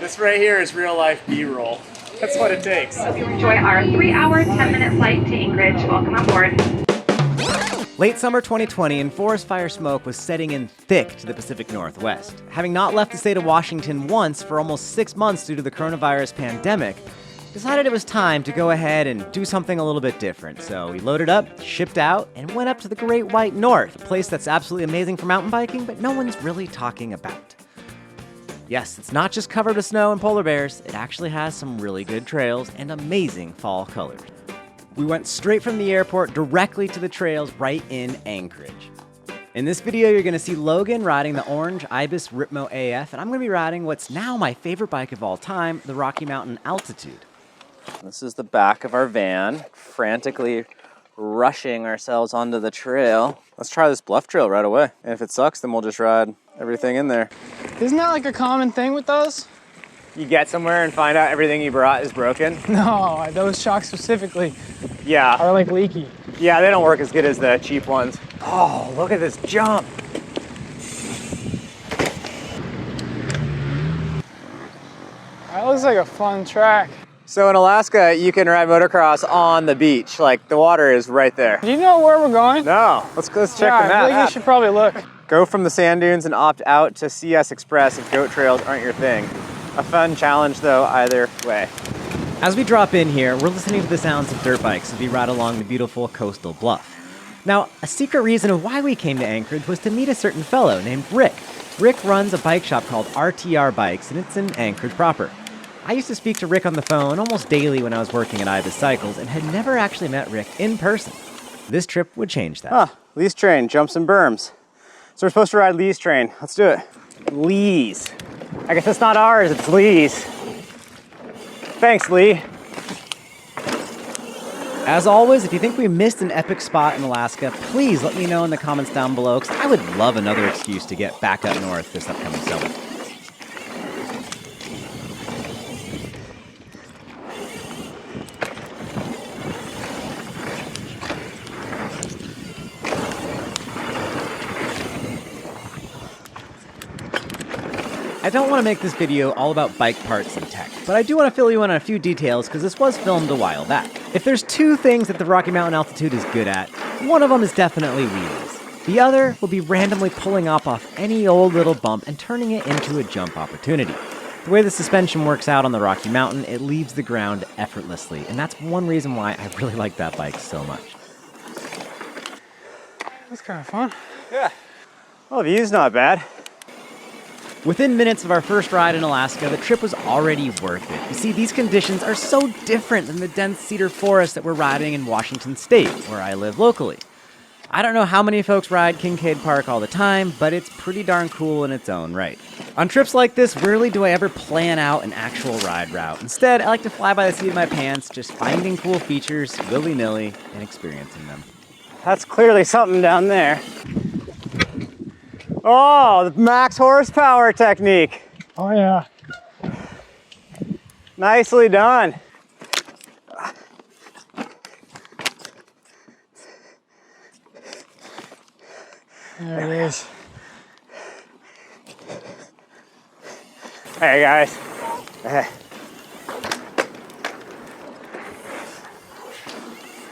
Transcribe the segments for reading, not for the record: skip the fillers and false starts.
This right here is real life B-roll. That's what it takes. Hope you enjoy our 3-hour, 10-minute flight to Anchorage. Welcome aboard. Late summer 2020 and forest fire smoke was setting in thick to the Pacific Northwest. Having not left the state of Washington once for almost 6 months due to the coronavirus pandemic, decided it was time to go ahead and do something a little bit different. So we loaded up, shipped out, and went up to the Great White North, a place that's absolutely amazing for mountain biking, but no one's really talking about. Yes, it's not just covered with snow and polar bears, it actually has some really good trails and amazing fall colors. We went straight from the airport directly to the trails right in Anchorage. In this video, you're gonna see Logan riding the orange Ibis Ripmo AF, and I'm gonna be riding what's now my favorite bike of all time, the Rocky Mountain Altitude. This is the back of our van, frantically rushing ourselves onto the trail. Let's try this bluff trail right away. And if it sucks, then we'll just ride everything in there. Isn't that like a common thing with those? You get somewhere and find out everything you brought is broken? No, those shocks specifically Yeah. are like leaky. Yeah, they don't work as good as the cheap ones. Oh, look at this jump. That looks like a fun track. So in Alaska, you can ride motocross on the beach. Like, the water is right there. Do you know where we're going? No, let's check the I map. think you should probably look. Go from the sand dunes and opt out to CS Express if goat trails aren't your thing. A fun challenge though, either way. As we drop in here, we're listening to the sounds of dirt bikes as we ride along the beautiful coastal bluff. Now, a secret reason of why we came to Anchorage was to meet a certain fellow named Rick. Rick runs a bike shop called RTR Bikes, and it's in Anchorage proper. I used to speak to Rick on the phone almost daily when I was working at Ibis Cycles and had never actually met Rick in person. This trip would change that. Ah, Lee's train, jumps and berms. So we're supposed to ride Lee's train. Let's do it. Lee's. I guess it's not ours, it's Lee's. Thanks, Lee. As always, if you think we missed an epic spot in Alaska, please let me know in the comments down below, because I would love another excuse to get back up north this upcoming summer. I don't want to make this video all about bike parts and tech, but I do want to fill you in on a few details because this was filmed a while back. If there's two things that the Rocky Mountain Altitude is good at, one of them is definitely wheelies. The other will be randomly pulling off any old little bump and turning it into a jump opportunity. The way the suspension works out on the Rocky Mountain, it leaves the ground effortlessly, and that's one reason why I really like that bike so much. That's kind of fun. Yeah. Well, the view's not bad. Within minutes of our first ride in Alaska, the trip was already worth it. You see, these conditions are so different than the dense cedar forest that we're riding in Washington State, where I live locally. I don't know how many folks ride Kincaid Park all the time, but it's pretty darn cool in its own right. On trips like this, rarely do I ever plan out an actual ride route. Instead, I like to fly by the seat of my pants, just finding cool features willy-nilly and experiencing them. That's clearly something down there. Oh, the max horsepower technique. Oh yeah. Nicely done. There it is. Hey guys. Hey.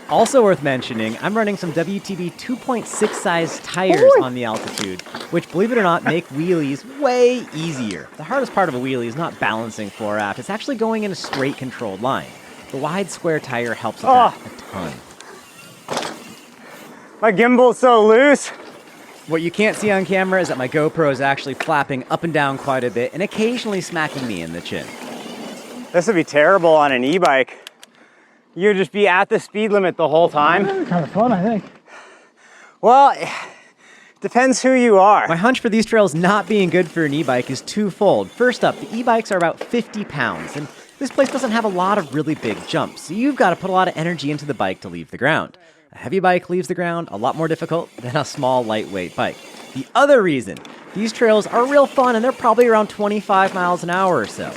Also worth mentioning, I'm running some WTB 2.6 size tires on the Altitude, which, believe it or not, make wheelies way easier. The hardest part of a wheelie is not balancing fore aft, it's actually going in a straight controlled line. The wide square tire helps with that a ton. My gimbal's so loose. What you can't see on camera is that my GoPro is actually flapping up and down quite a bit and occasionally smacking me in the chin. This would be terrible on an e-bike. You'd just be at the speed limit the whole time. That's kind of fun, I think. Well, depends who you are. My hunch for these trails not being good for an e-bike is twofold. First up, the e-bikes are about 50 pounds, and this place doesn't have a lot of really big jumps, so you've got to put a lot of energy into the bike to leave the ground. A heavy bike leaves the ground a lot more difficult than a small, lightweight bike. The other reason, these trails are real fun, and they're probably around 25 miles an hour or so.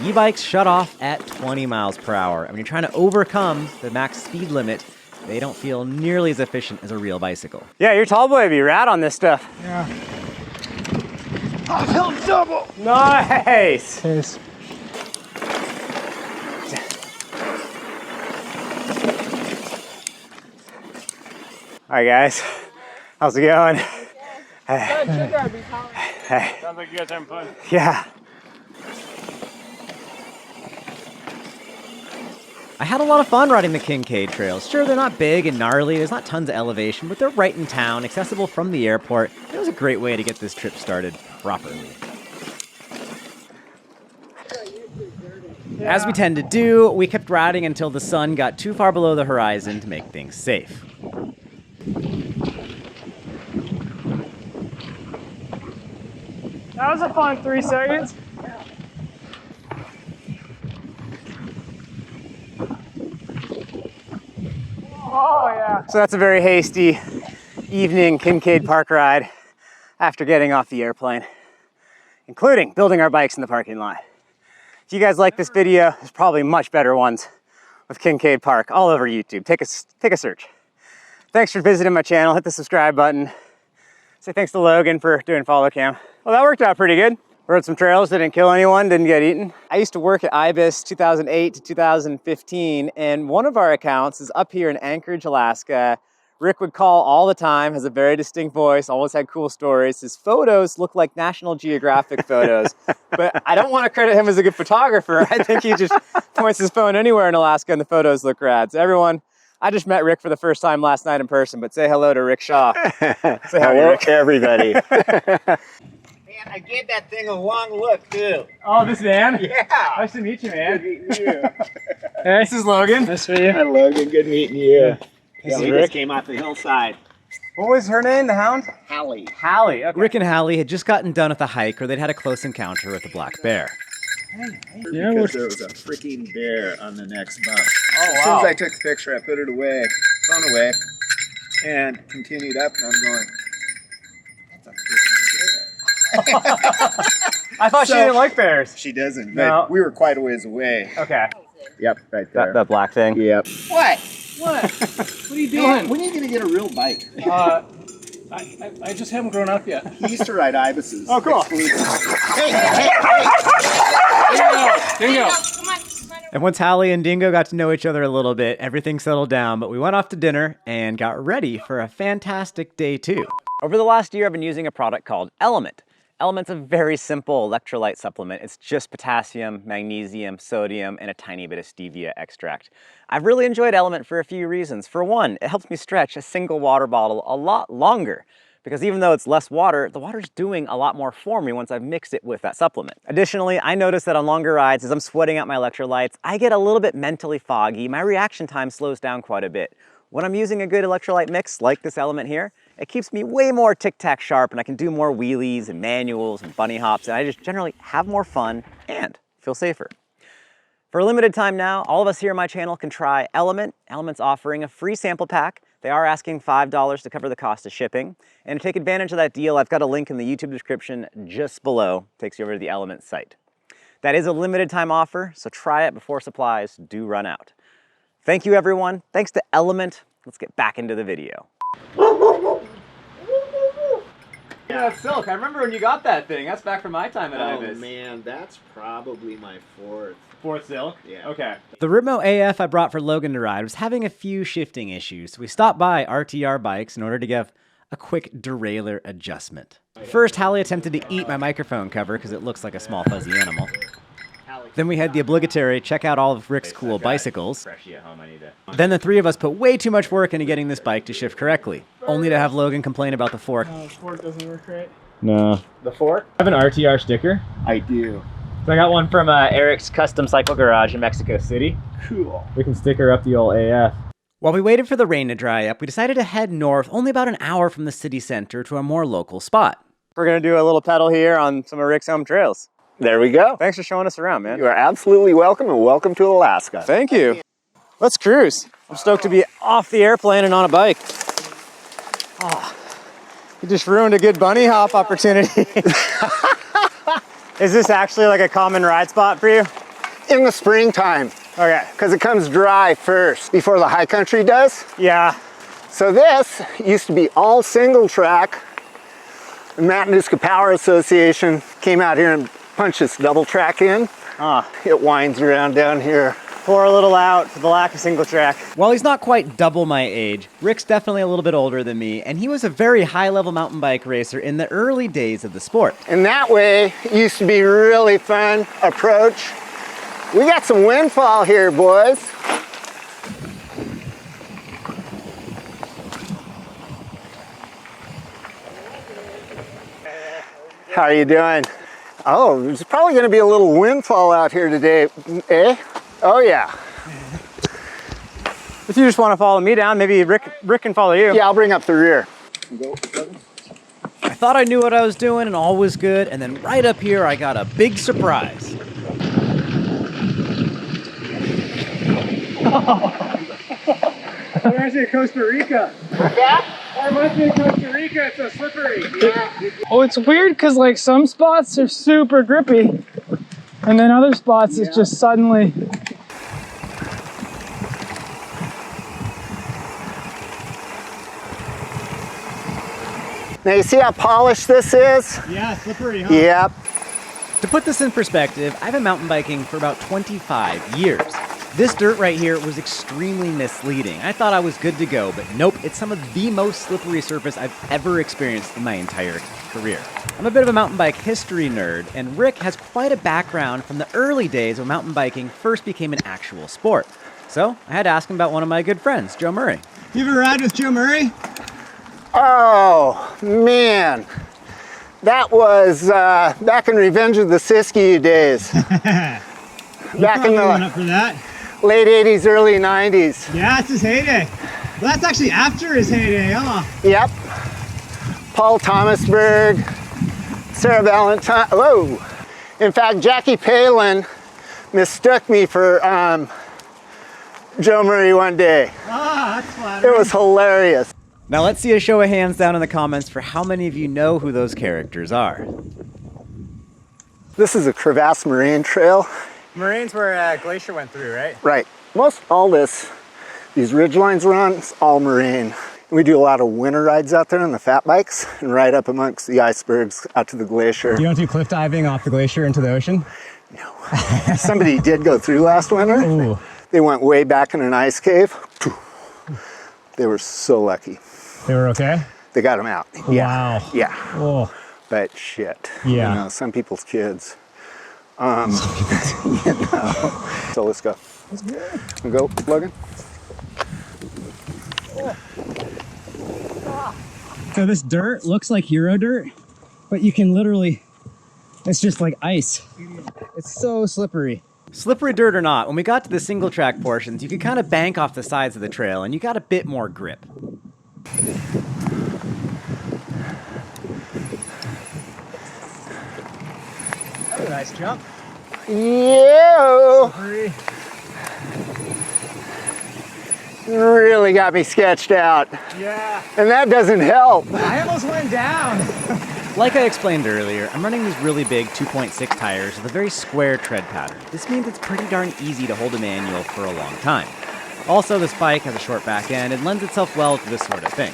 E-bikes shut off at 20 miles per hour. And when you're trying to overcome the max speed limit, they don't feel nearly as efficient as a real bicycle. Yeah, your tall boy would be rad on this stuff. Yeah. Oh, double. Nice. Cheers. Hi guys, how's it going? Hey. Sounds like you guys are having fun. Yeah. I had a lot of fun riding the Kincaid trails. Sure, they're not big and gnarly, there's not tons of elevation, but they're right in town, accessible from the airport. It was a great way to get this trip started properly. As we tend to do, we kept riding until the sun got too far below the horizon to make things safe. That was a fun 3 seconds. Oh yeah. So that's a very hasty evening Kincaid Park ride after getting off the airplane, including building our bikes in the parking lot. If you guys like this video, there's probably much better ones with Kincaid Park all over YouTube. Take a search. Thanks for visiting my channel. Hit the subscribe button. Say thanks to Logan for doing follow cam. Well, that worked out pretty good. Rode some trails, didn't kill anyone, didn't get eaten. I used to work at IBIS 2008 to 2015, and one of our accounts is up here in Anchorage, Alaska. Rick would call all the time, has a very distinct voice, always had cool stories. His photos look like National Geographic photos, but I don't want to credit him as a good photographer. I think he just points his phone anywhere in Alaska and the photos look rad. So everyone, I just met Rick for the first time last night in person, but say hello to Rick Shaw. Say hello, Rick. everybody. Man, I gave that thing a long look, too. Oh, this man? Yeah. Nice to meet you, man. Good meeting you. Hey, this is Logan. Nice to meet you. Hi, Logan. Good meeting you. This is we Rick. just came off the hillside. What was her name, the hound? Hallie. Hallie. Okay. Rick and Hallie had just gotten done with a hike where they'd had a close encounter with a black bear. Yeah, Because there was a freaking bear on the next bump. Oh, As soon as I took the picture, I put it away, phone away, and continued up, and I'm going, that's a freaking bear. I thought she didn't like bears. She doesn't, No. but we were quite a ways away. Okay. Yep, right there. That black thing? Yep. What? What? What are you Man, doing? when are you going to get a real bike? I just haven't grown up yet. He used to ride ibises. Oh, cool. Hey. Dingo. And once Hallie and Dingo got to know each other a little bit, everything settled down, but we went off to dinner and got ready for a fantastic day two. Over the last year, I've been using a product called Element. Element's a very simple electrolyte supplement. It's just potassium, magnesium, sodium, and a tiny bit of stevia extract. I've really enjoyed Element for a few reasons. For one, it helps me stretch a single water bottle a lot longer, because even though it's less water, the water's doing a lot more for me once I've mixed it with that supplement. Additionally, I notice that on longer rides, as I'm sweating out my electrolytes, I get a little bit mentally foggy. My reaction time slows down quite a bit. When I'm using a good electrolyte mix, like this Element here, it keeps me way more tic-tac sharp, and I can do more wheelies and manuals and bunny hops, and I just generally have more fun and feel safer. For a limited time now, all of us here on my channel can try Element. Element's offering a free sample pack. They are asking $5 to cover the cost of shipping. And to take advantage of that deal, I've got a link in the YouTube description just below. It takes you over to the Element site. That is a limited time offer, so try it before supplies do run out. Thank you, everyone. Thanks to Element. Let's get back into the video. Yeah, that's silk. I remember when you got that thing. That's back from my time at IBIS. Oh man, that's probably my fourth. Fourth silk? Yeah. Okay. The Ripmo AF I brought for Logan to ride was having a few shifting issues, so we stopped by RTR Bikes in order to give a quick derailleur adjustment. First, Hallie attempted to eat my microphone cover because it looks like a small fuzzy animal. Then we had the obligatory check out all of Rick's cool bicycles. Then the three of us put way too much work into getting this bike to shift correctly, only to have Logan complain about the fork. No, the fork doesn't work right. No. The fork? I have an RTR sticker. I do. So I got one from Eric's Custom Cycle Garage in Mexico City. Cool. We can sticker up the old AF. While we waited for the rain to dry up, we decided to head north only about an hour from the city center to a more local spot. We're gonna do a little pedal here on some of Rick's home trails. There we go. Thanks for showing us around, man. You are absolutely welcome, and welcome to Alaska. Thank you. Let's cruise. I'm stoked to be off the airplane and on a bike. Oh, you just ruined a good bunny hop opportunity. Is this actually like a common ride spot for you? In the springtime. Okay. Because it comes dry first before the high country does. Yeah. So this used to be all single track. The Matanuska Power Association came out here and punched this double track in. It winds around down here pour a little out for the lack of single track. While he's not quite double my age, Rick's definitely a little bit older than me, and he was a very high-level mountain bike racer in the early days of the sport. And that way used to be really fun approach. We got some windfall here, boys. How are you doing? Oh, there's probably going to be a little windfall out here today, eh? Oh yeah. If you just want to follow me down, maybe Rick can follow you. Yeah, I'll bring up the rear. I thought I knew what I was doing and all was good, and then right up here I got a big surprise. It reminds me of Costa Rica. Yeah? It reminds me of Costa Rica. It's so slippery. Oh, it's weird because like some spots are super grippy, and then other spots it's just suddenly. Now you see how polished this is? Yeah, slippery, huh? Yep. To put this in perspective, I've been mountain biking for about 25 years. This dirt right here was extremely misleading. I thought I was good to go, but nope, it's some of the most slippery surface I've ever experienced in my entire career. I'm a bit of a mountain bike history nerd, and Rick has quite a background from the early days when mountain biking first became an actual sport. So I had to ask him about one of my good friends, Joe Murray. You ever ride with Joe Murray? Oh, man. That was back in Revenge of the Siskiyou days. Back in the Up for that. late 80s, early 90s. Yeah, it's his heyday. Well, that's actually after his heyday, huh? Yep. Paul Thomasberg, Sarah Valentine. Whoa. In fact, Jackie Palin mistook me for Joe Murray one day. Ah, that's flattering. It was hilarious. Now let's see a show of hands down in the comments for how many of you know who those characters are. This is a crevasse moraine trail. Moraine's where Glacier went through, right? Right. Most all this, these ridge lines we're on, it's all moraine. We do a lot of winter rides out there on the fat bikes and ride up amongst the icebergs out to the glacier. Do you want to do cliff diving off the glacier into the ocean? No. Somebody did go through last winter. Ooh. They went way back in an ice cave. They were so lucky. They were okay? They got them out. Yeah. Wow. Yeah. Oh. But shit. Yeah. You know, some people's kids. You know. So let's go. We'll go, Logan. So this dirt looks like hero dirt, but you can literally, it's just like ice. It's so slippery. Slippery dirt or not, when we got to the single track portions, you could kind of bank off the sides of the trail and you got a bit more grip. That was a nice jump. Yeah. Really got me sketched out. Yeah. And that doesn't help. I almost went down. Like I explained earlier, I'm running these really big 2.6 tires with a very square tread pattern. This means it's pretty darn easy to hold a manual for a long time. Also, this bike has a short back end and lends itself well to this sort of thing.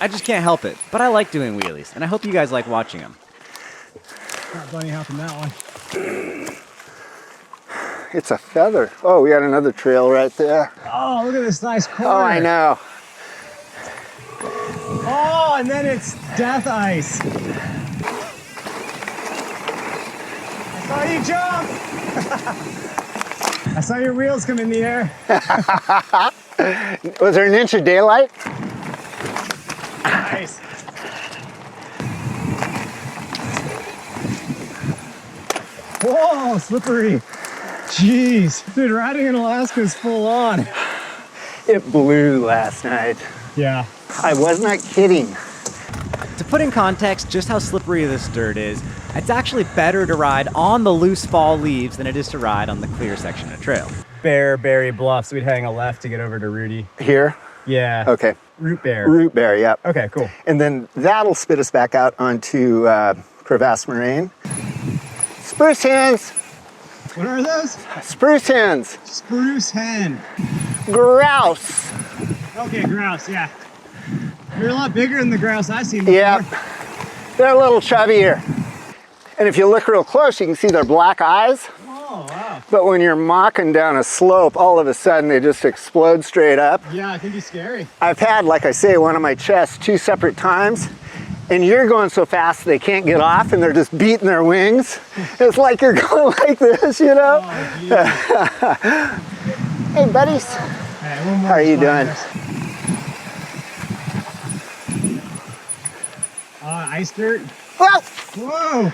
I just can't help it, but I like doing wheelies, and I hope you guys like watching them. Not bunny hopping that one. It's a feather. Oh, we got another trail right there. Oh, look at this nice corner. Oh, I know. Oh, and then it's death ice. I saw you jump. I saw your wheels come in the air. Was there an inch of daylight? Nice. Whoa, slippery. Jeez. Dude, riding in Alaska is full on. It blew last night. Yeah. I was not kidding. To put in context just how slippery this dirt is, it's actually better to ride on the loose fall leaves than it is to ride on the clear section of trail. Bearberry Bluffs. We'd hang a left to get over to Rudy. Here? Yeah. Okay. Root bear. Root bear, yep. Okay, cool. And then that'll spit us back out onto crevasse moraine. Spruce hens. What are those? Spruce hens. Spruce hen. Grouse. Okay, grouse, yeah. You're a lot bigger than the grouse I've seen before. Yep. They're a little chubbier. And if you look real close, you can see their black eyes. Oh. Oh, wow. But when you're mocking down a slope, all of a sudden they just explode straight up. Yeah, it can be scary. I've had, like I say, one on my chest 2 separate times, and you're going so fast they can't get off and they're just beating their wings. It's like you're going like this, you know? Oh, Hey, buddies. How are you doing? Ice dirt. Whoa! Whoa!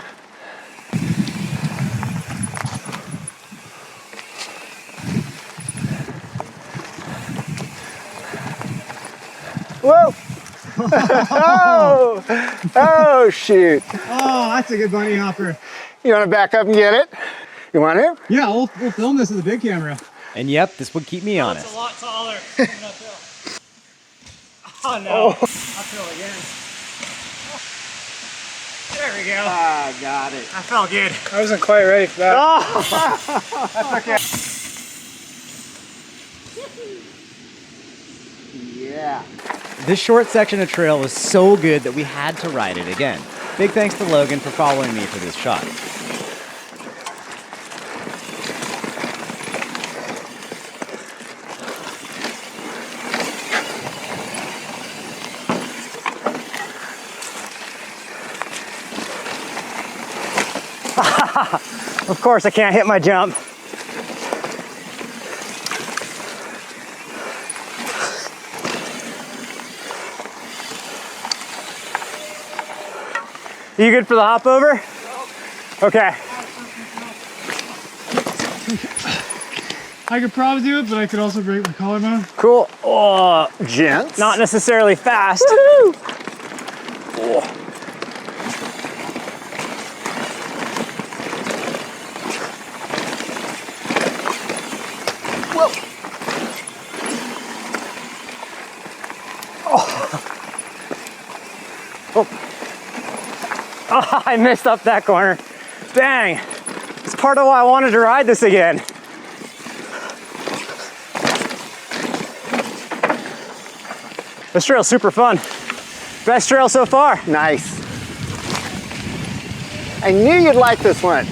Whoa! Oh! Oh, shoot. Oh, that's a good bunny hopper. You want to back up and get it? You want to? Yeah, we'll film this with a big camera. And yep, this would keep me honest. It's a lot taller. Oh no. I fell again. There we go. Ah, got it. I felt good. I wasn't quite ready for that. Yeah. This short section of trail was so good that we had to ride it again. Big thanks to Logan for following me for this shot. Of course I can't hit my jump. You good for the hop over? Okay. I could probably do it, but I could also break my collarbone. Cool. Oh, Gents. not necessarily fast. Oh, I missed up that corner. Dang. It's part of why I wanted to ride this again. This trail's super fun. Best trail so far. Nice. I knew you'd like this one.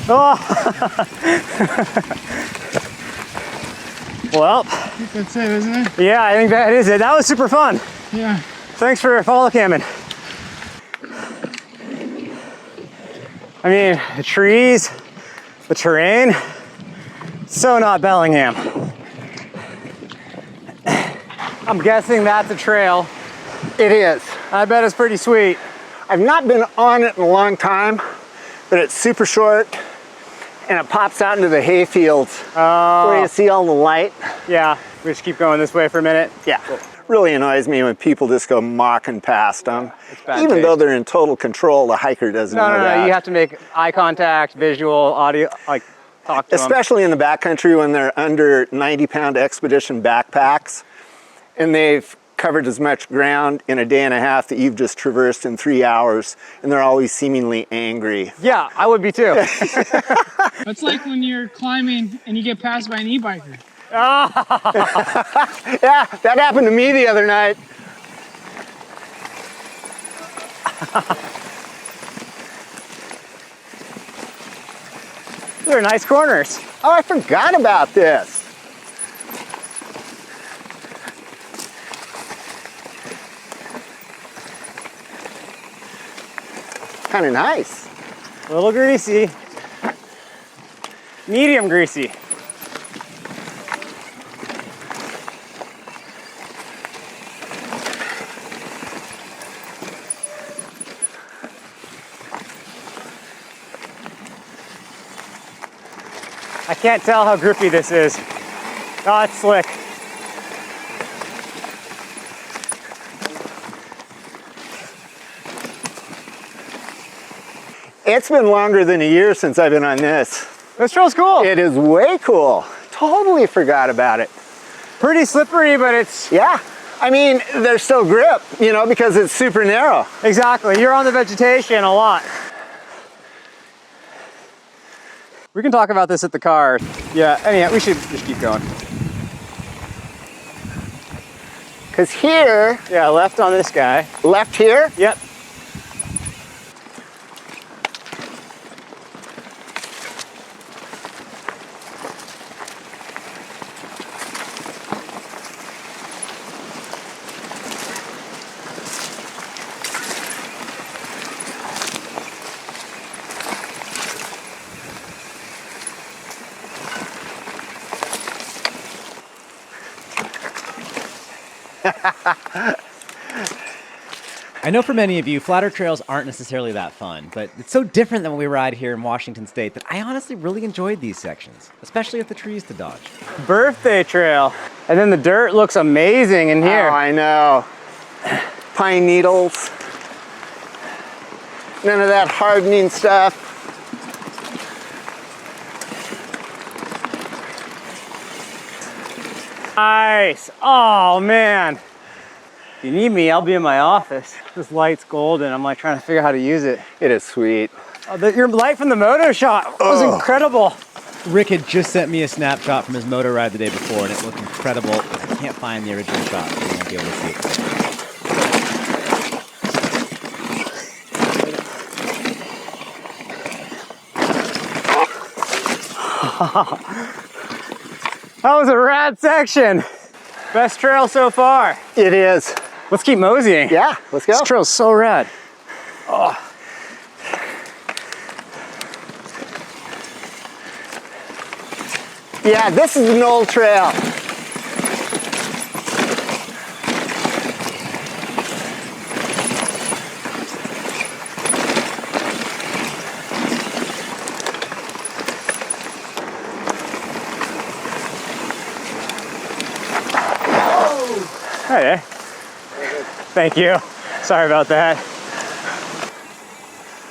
Oh. Well, That's it, isn't it? yeah, I think that is it. That was super fun. Yeah. Thanks for follow camming. I mean, the trees, the terrain, so not Bellingham. I'm guessing that's a trail. It is. I bet it's pretty sweet. I've not been on it in a long time, but it's super short and it pops out into the hay fields where you see all the light. Yeah, we just keep going this way for a minute. Yeah. Really annoys me when people just go mocking past them. bad Even taste. though they're in total control, the hiker doesn't know that. No, you have to make eye contact, visual, audio, like talk to them. Especially in the backcountry when they're under 90-pound expedition backpacks and they've covered as much ground in a day and a half that you've just traversed in 3 hours, and they're always seemingly angry. Yeah, I would be too. That's like when you're climbing and you get passed by an e-biker. Yeah, that happened to me the other night. They're nice corners. Oh, I forgot about this. Kind of nice. A little greasy. Medium greasy. I can't tell how grippy this is. Oh, it's slick. It's been longer than a year since I've been on this. This trail's cool. It is way cool. Totally forgot about it. Pretty slippery, but it's... Yeah. I mean, there's still grip, you know, because it's super narrow. Exactly. You're on the vegetation a lot. We can talk about this at the car. Yeah, anyhow, we should just keep going. Because here, Yeah, left on this guy. left here, Yep. I know for many of you, flatter trails aren't necessarily that fun, but it's so different than what we ride here in Washington State that I honestly really enjoyed these sections, especially with the trees to dodge. Birthday trail. And then the dirt looks amazing in here. Oh, I know. Pine needles. None of that hardening stuff. Nice. Oh, man. If you need me, I'll be in my office. This light's golden. I'm like trying to figure out how to use it. It is sweet. Oh, your light from the moto shot was incredible. Rick had just sent me a snapshot from his moto ride the day before, and it looked incredible. I can't find the original shot, so you won't be able to see it. That was a rad section. Best trail so far. It is. Let's keep moseying. Yeah, let's go. This trail's so rad. Oh. Yeah, this is an old trail. Hey. Thank you. Sorry about that.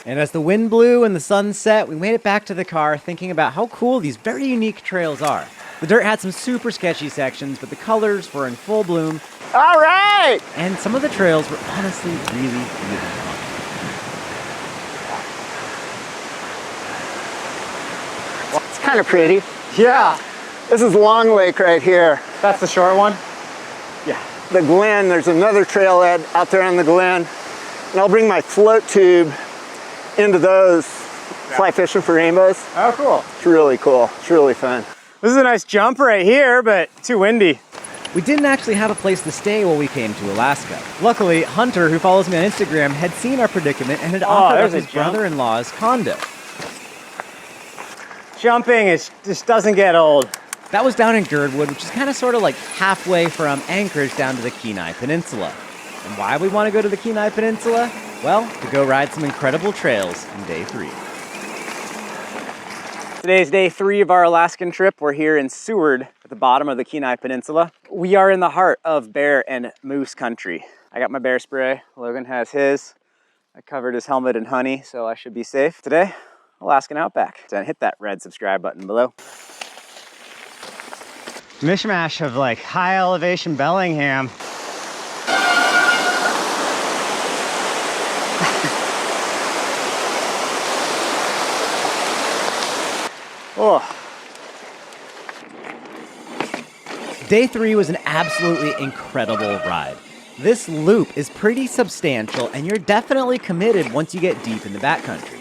And as the wind blew and the sun set, we made it back to the car thinking about how cool these very unique trails are. The dirt had some super sketchy sections, but the colors were in full bloom. All right. And some of the trails were honestly really, really fun. It's kind of pretty. Yeah. This is Long Lake right here. That's the short one? Yeah. The Glen, there's another trailhead out there on the Glen. And I'll bring my float tube into those, fly fishing for rainbows. Oh, cool. It's really cool. It's really fun. This is a nice jump right here, but too windy. We didn't actually have a place to stay while we came to Alaska. Luckily, Hunter, who follows me on Instagram, had seen our predicament and had offered us his brother-in-law's condo. Jumping just doesn't get old. That was down in Girdwood, which is kind of sort of like halfway from Anchorage down to the Kenai Peninsula. And why we want to go to the Kenai Peninsula? Well, to go ride some incredible trails on day 3. Today's day 3 of our Alaskan trip. We're here in Seward at the bottom of the Kenai Peninsula. We are in the heart of bear and moose country. I got my bear spray. Logan has his. I covered his helmet in honey, so I should be safe. Today, Alaskan Outback. So hit that red subscribe button below. Mishmash of like high elevation Bellingham. Oh. Day 3 was an absolutely incredible ride. This loop is pretty substantial, and you're definitely committed once you get deep in the backcountry.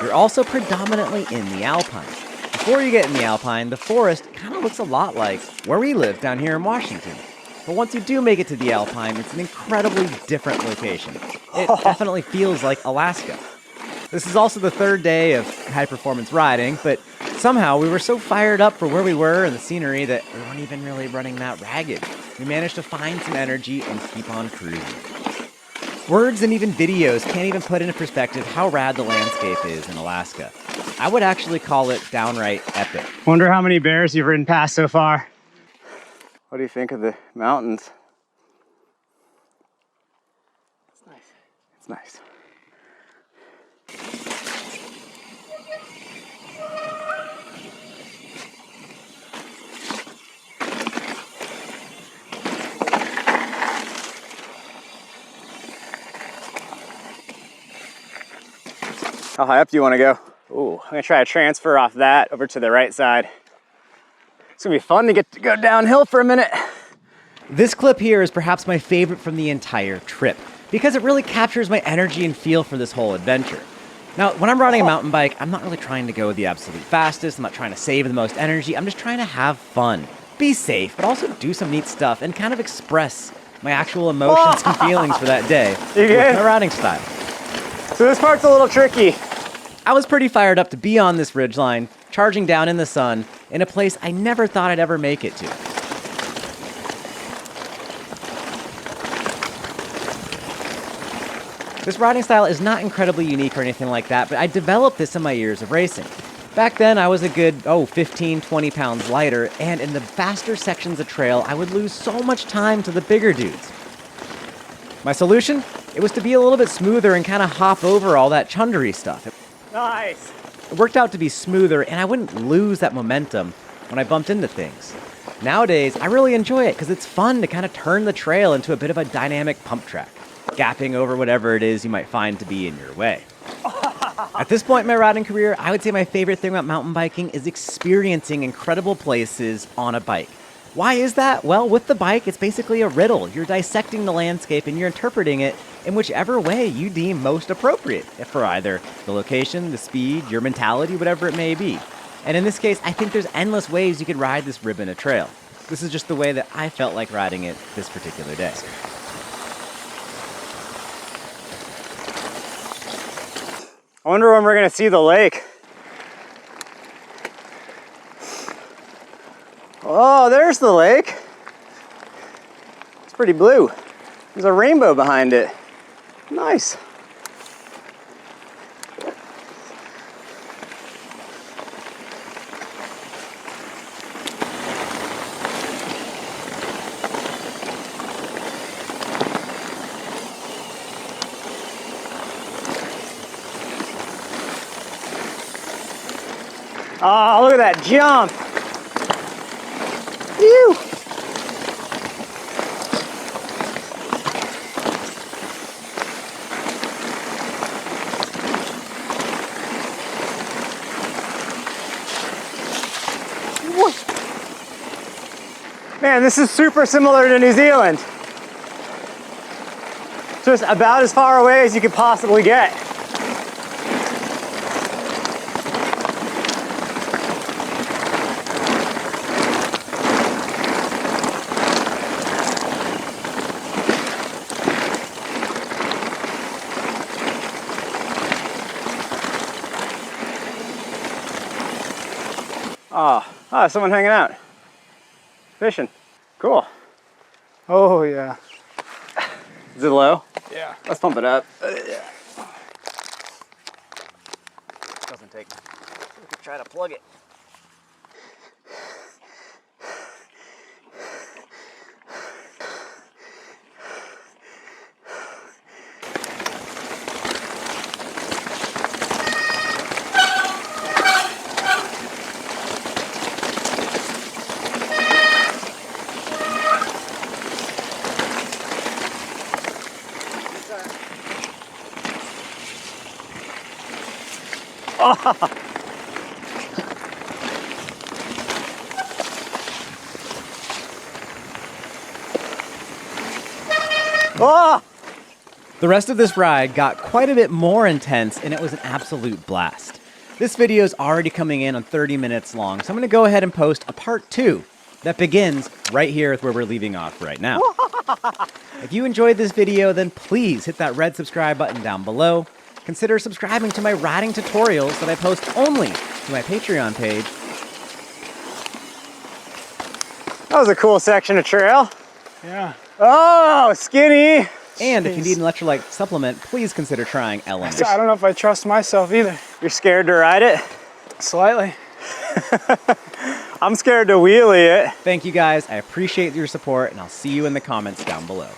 You're also predominantly in the Alpine. Before you get in the Alpine, the forest kind of looks a lot like where we live down here in Washington. But once you do make it to the Alpine, it's an incredibly different location. It definitely feels like Alaska. This is also the 3rd day of high-performance riding, but somehow we were so fired up for where we were and the scenery that we weren't even really running that ragged. We managed to find some energy and keep on cruising. Words and even videos can't even put into perspective how rad the landscape is in Alaska. I would actually call it downright epic. Wonder how many bears you've ridden past so far. What do you think of the mountains? It's nice. It's nice. How high up do you want to go? Ooh, I'm gonna try to transfer off that over to the right side. It's gonna be fun to get to go downhill for a minute. This clip here is perhaps my favorite from the entire trip because it really captures my energy and feel for this whole adventure. Now, when I'm riding a mountain bike, I'm not really trying to go the absolute fastest. I'm not trying to save the most energy. I'm just trying to have fun, be safe, but also do some neat stuff and kind of express my actual emotions and feelings for that day with my riding style. So this part's a little tricky. I was pretty fired up to be on this ridgeline, charging down in the sun, in a place I never thought I'd ever make it to. This riding style is not incredibly unique or anything like that, but I developed this in my years of racing. Back then, I was a good, 15, 20 pounds lighter, and in the faster sections of trail, I would lose so much time to the bigger dudes. My solution? It was to be a little bit smoother and kind of hop over all that chundery stuff. Nice. It worked out to be smoother, and I wouldn't lose that momentum when I bumped into things. Nowadays, I really enjoy it because it's fun to kind of turn the trail into a bit of a dynamic pump track, gapping over whatever it is you might find to be in your way. At this point in my riding career, I would say my favorite thing about mountain biking is experiencing incredible places on a bike. Why is that? Well, with the bike, it's basically a riddle. You're dissecting the landscape and you're interpreting it in whichever way you deem most appropriate for either the location, the speed, your mentality, whatever it may be. And in this case, I think there's endless ways you could ride this ribbon of trail. This is just the way that I felt like riding it this particular day. I wonder when we're gonna see the lake. Oh, there's the lake. It's pretty blue. There's a rainbow behind it. Nice. Oh, look at that jump. Phew. Man, this is super similar to New Zealand. Just about as far away as you could possibly get. Oh, someone hanging out. Fishing. Cool. Oh yeah. Is it low? Yeah. Let's pump it up. Doesn't take much. We could try to plug it. Oh! The rest of this ride got quite a bit more intense, and it was an absolute blast. This video is already coming in on 30 minutes long, so I'm going to go ahead and post a part 2 that begins right here with where we're leaving off right now. If you enjoyed this video, then please hit that red subscribe button down below. Consider subscribing to my riding tutorials that I post only to my Patreon page. That was a cool section of trail. Yeah. Oh, skinny. And if you need an electrolyte supplement, please consider trying LMH. I don't know if I trust myself either. You're scared to ride it? Slightly. I'm scared to wheelie it. Thank you guys. I appreciate your support, and I'll see you in the comments down below.